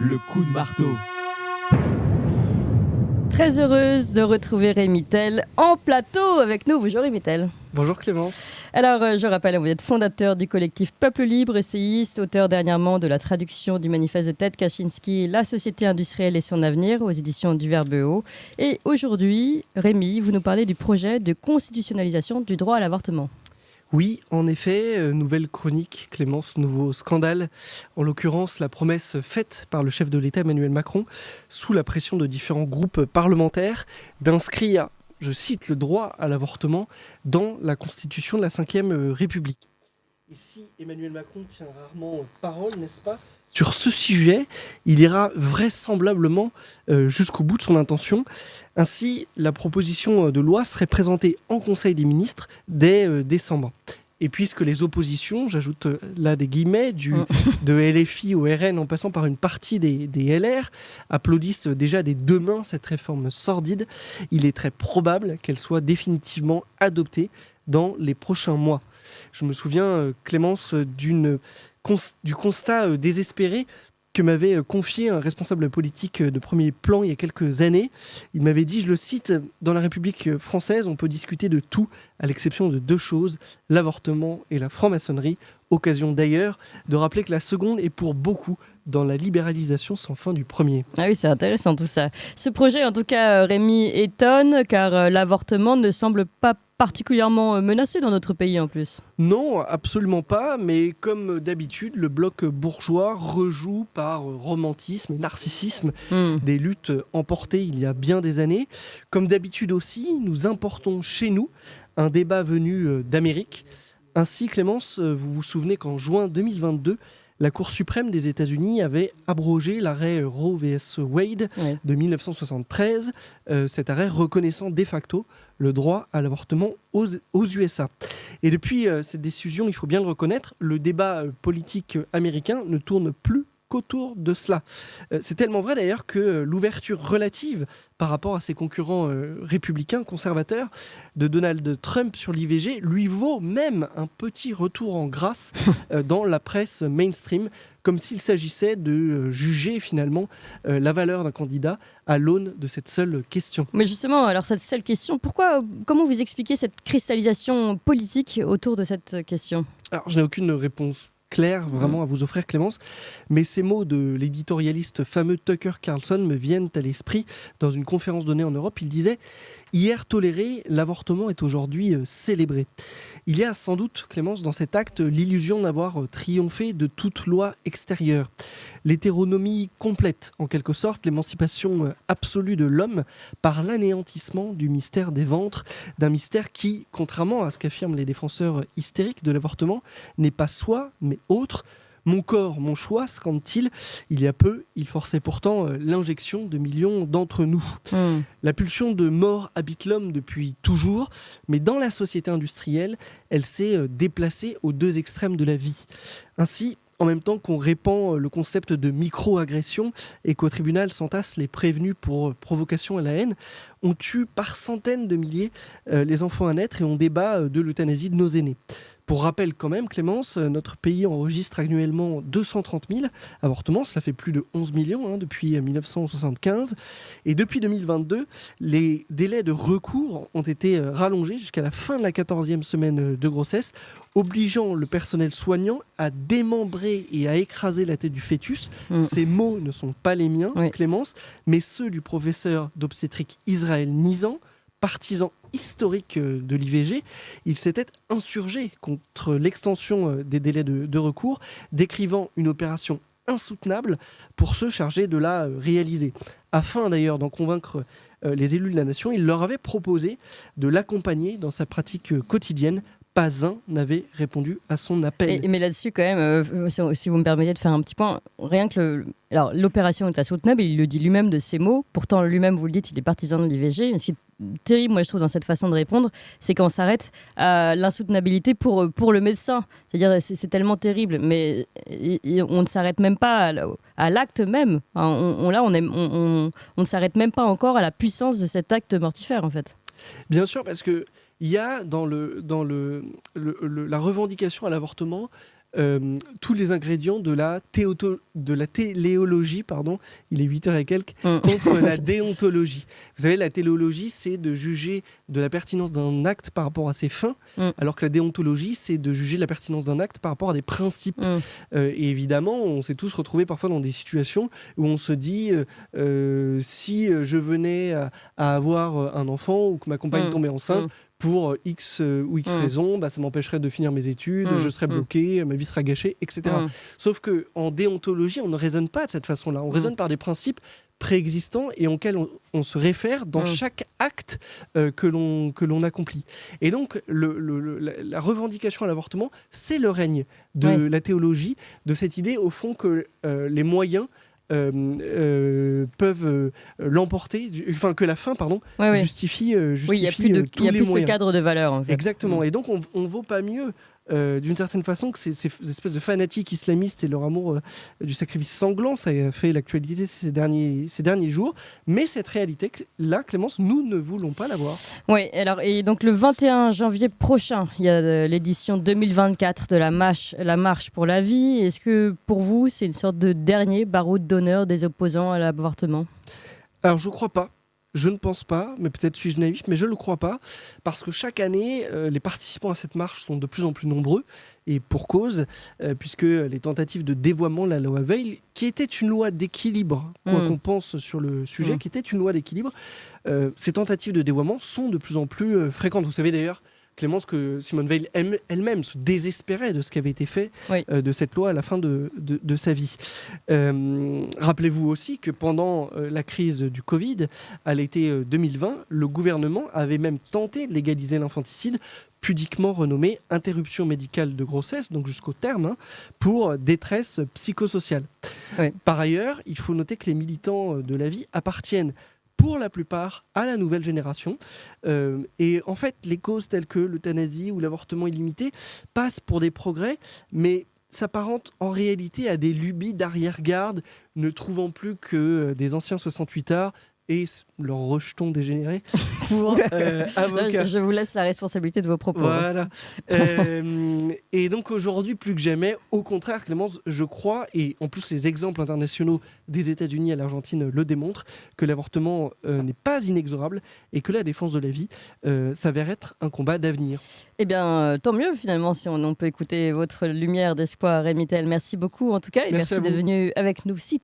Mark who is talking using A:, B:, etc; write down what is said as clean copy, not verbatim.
A: le coup de marteau.
B: Très heureuse de retrouver Rémi Tel en plateau avec nous. Bonjour Rémi Tel.
C: Bonjour Clémence.
B: Alors, je rappelle, vous êtes fondateur du collectif Peuple Libre, essayiste, auteur dernièrement de la traduction du manifeste de Ted Kaczynski, La société industrielle et son avenir, aux éditions du Verbe Haut. Et aujourd'hui, Rémi, vous nous parlez du projet de constitutionnalisation du droit à l'avortement.
C: Oui, en effet, nouvelle chronique, Clémence, nouveau scandale. En l'occurrence, la promesse faite par le chef de l'État Emmanuel Macron, sous la pression de différents groupes parlementaires, d'inscrire, je cite, le droit à l'avortement dans la Constitution de la Ve République. Et si Emmanuel Macron tient rarement parole, n'est-ce pas ? Sur ce sujet, il ira vraisemblablement jusqu'au bout de son intention. Ainsi, la proposition de loi serait présentée en Conseil des ministres dès décembre. Et puisque les oppositions, j'ajoute là des guillemets, de LFI au RN en passant par une partie des LR, applaudissent déjà des deux mains cette réforme sordide, il est très probable qu'elle soit définitivement adoptée dans les prochains mois. Je me souviens, Clémence, du constat désespéré que m'avait confié un responsable politique de premier plan il y a quelques années. Il m'avait dit, je le cite, « Dans la République française, on peut discuter de tout, à l'exception de deux choses, l'avortement et la franc-maçonnerie. » Occasion d'ailleurs de rappeler que la seconde est pour beaucoup dans la libéralisation sans fin du premier.
B: Ah oui, c'est intéressant tout ça. Ce projet, en tout cas, Rémi, étonne, car l'avortement ne semble pas particulièrement menacé dans notre pays en plus.
C: Non, absolument pas, mais comme d'habitude, le bloc bourgeois rejoue par romantisme et narcissisme des luttes emportées il y a bien des années. Comme d'habitude aussi, nous importons chez nous un débat venu d'Amérique. Ainsi, Clémence, vous vous souvenez qu'en juin 2022, la Cour suprême des États-Unis avait abrogé l'arrêt Roe vs Wade de 1973, cet arrêt reconnaissant de facto le droit à l'avortement aux USA. Et depuis cette décision, il faut bien le reconnaître, le débat politique américain ne tourne plus qu'autour de cela. C'est tellement vrai d'ailleurs que l'ouverture relative par rapport à ses concurrents républicains, conservateurs, de Donald Trump sur l'IVG lui vaut même un petit retour en grâce dans la presse mainstream, comme s'il s'agissait de juger finalement la valeur d'un candidat à l'aune de cette seule question.
B: Mais justement, alors cette seule question, comment vous expliquez cette cristallisation politique autour de cette question ?
C: Alors, je n'ai aucune réponse clair vraiment à vous offrir, Clémence, mais ces mots de l'éditorialiste fameux Tucker Carlson me viennent à l'esprit dans une conférence donnée en Europe. Il disait « Hier toléré, l'avortement est aujourd'hui célébré ». Il y a sans doute, Clémence, dans cet acte, l'illusion d'avoir triomphé de toute loi extérieure. L'hétéronomie complète, en quelque sorte, l'émancipation absolue de l'homme par l'anéantissement du mystère des ventres, d'un mystère qui, contrairement à ce qu'affirment les défenseurs hystériques de l'avortement, n'est pas soi, mais autre. Mon corps, mon choix, scande-t-il. Il y a peu, il forçait pourtant l'injection de millions d'entre nous. La pulsion de mort habite l'homme depuis toujours, mais dans la société industrielle, elle s'est déplacée aux deux extrêmes de la vie. Ainsi, en même temps qu'on répand le concept de micro-agression et qu'au tribunal s'entassent les prévenus pour provocation à la haine, on tue par centaines de milliers les enfants à naître et on débat de l'euthanasie de nos aînés. Pour rappel quand même, Clémence, notre pays enregistre annuellement 230 000 avortements, cela fait plus de 11 millions depuis 1975. Et depuis 2022, les délais de recours ont été rallongés jusqu'à la fin de la 14e semaine de grossesse, obligeant le personnel soignant à démembrer et à écraser la tête du fœtus. Ces mots ne sont pas les miens, Clémence, mais ceux du professeur d'obstétrique Israël Nizan, partisan historique de l'IVG. Il s'était insurgé contre l'extension des délais de recours, décrivant une opération insoutenable pour ceux chargés de la réaliser. Afin d'ailleurs d'en convaincre les élus de la nation, il leur avait proposé de l'accompagner dans sa pratique quotidienne. Pas un n'avait répondu à son appel.
B: Mais là-dessus, quand même, si vous me permettez de faire un petit point, rien que l'opération est insoutenable, il le dit lui-même de ses mots. Pourtant, lui-même, vous le dites, il est partisan de l'IVG. Mais ce qui est terrible, moi, je trouve, dans cette façon de répondre, c'est qu'on s'arrête à l'insoutenabilité pour le médecin. C'est-à-dire, c'est tellement terrible, mais on ne s'arrête même pas à l'acte même. On ne s'arrête même pas encore à la puissance de cet acte mortifère, en fait.
C: Bien sûr, parce que il y a dans la revendication à l'avortement tous les ingrédients de la téléologie, il est 8h et quelques, contre la déontologie. Vous savez, la téléologie, c'est de juger de la pertinence d'un acte par rapport à ses fins, alors que la déontologie, c'est de juger la pertinence d'un acte par rapport à des principes. Et évidemment, on s'est tous retrouvés parfois dans des situations où on se dit si je venais à avoir un enfant ou que ma compagne tombait enceinte, pour X ou X raisons, ça m'empêcherait de finir mes études, je serais bloqué, ma vie sera gâchée, etc. Sauf qu'en déontologie, on ne raisonne pas de cette façon-là. On raisonne par des principes préexistants et auxquels on se réfère dans chaque acte que l'on accomplit. Et donc, la revendication à l'avortement, c'est le règne de la théologie, de cette idée, au fond, que les moyens peuvent l'emporter, que la fin justifie
B: oui, il n'y a plus,
C: tous les moyens.
B: Ce cadre de valeur. En fait.
C: Exactement. Et donc, on ne vaut pas mieux d'une certaine façon que ces espèces de fanatiques islamistes et leur amour du sacrifice sanglant, ça a fait l'actualité ces derniers jours. Mais cette réalité-là, Clémence, nous ne voulons pas la voir.
B: Oui, alors, et donc le 21 janvier prochain, il y a l'édition 2024 de la Marche pour la vie. Est-ce que pour vous, c'est une sorte de dernier baroud d'honneur des opposants à l'avortement ?
C: Alors, je ne crois pas. Je ne pense pas, mais peut-être suis-je naïf, mais je ne le crois pas, parce que chaque année, les participants à cette marche sont de plus en plus nombreux, et pour cause, puisque les tentatives de dévoiement de la loi Veil, qui était une loi d'équilibre, quoi qu'on pense sur le sujet, qui était une loi d'équilibre, ces tentatives de dévoiement sont de plus en plus fréquentes. Vous savez d'ailleurs, Clémence, que Simone Veil elle-même se désespérait de ce qui avait été fait de cette loi à la fin de sa vie. Rappelez-vous aussi que pendant la crise du Covid, à l'été 2020, le gouvernement avait même tenté de légaliser l'infanticide, pudiquement renommé interruption médicale de grossesse, donc jusqu'au terme, pour détresse psychosociale. Oui. Par ailleurs, il faut noter que les militants de la vie appartiennent pour la plupart à la nouvelle génération. Et en fait, les causes telles que l'euthanasie ou l'avortement illimité passent pour des progrès, mais s'apparentent en réalité à des lubies d'arrière-garde, ne trouvant plus que des anciens 68ards et leurs rejetons dégénérés pour avocats.
B: Je vous laisse la responsabilité de vos propos.
C: Voilà. Et donc aujourd'hui, plus que jamais, au contraire, Clémence, je crois, et en plus les exemples internationaux des États-Unis à l'Argentine le démontrent, que l'avortement n'est pas inexorable et que la défense de la vie s'avère être un combat d'avenir.
B: Eh bien, tant mieux finalement si on peut écouter votre lumière d'espoir, Rémy Tel. Merci beaucoup en tout cas et merci d'être venu avec nous si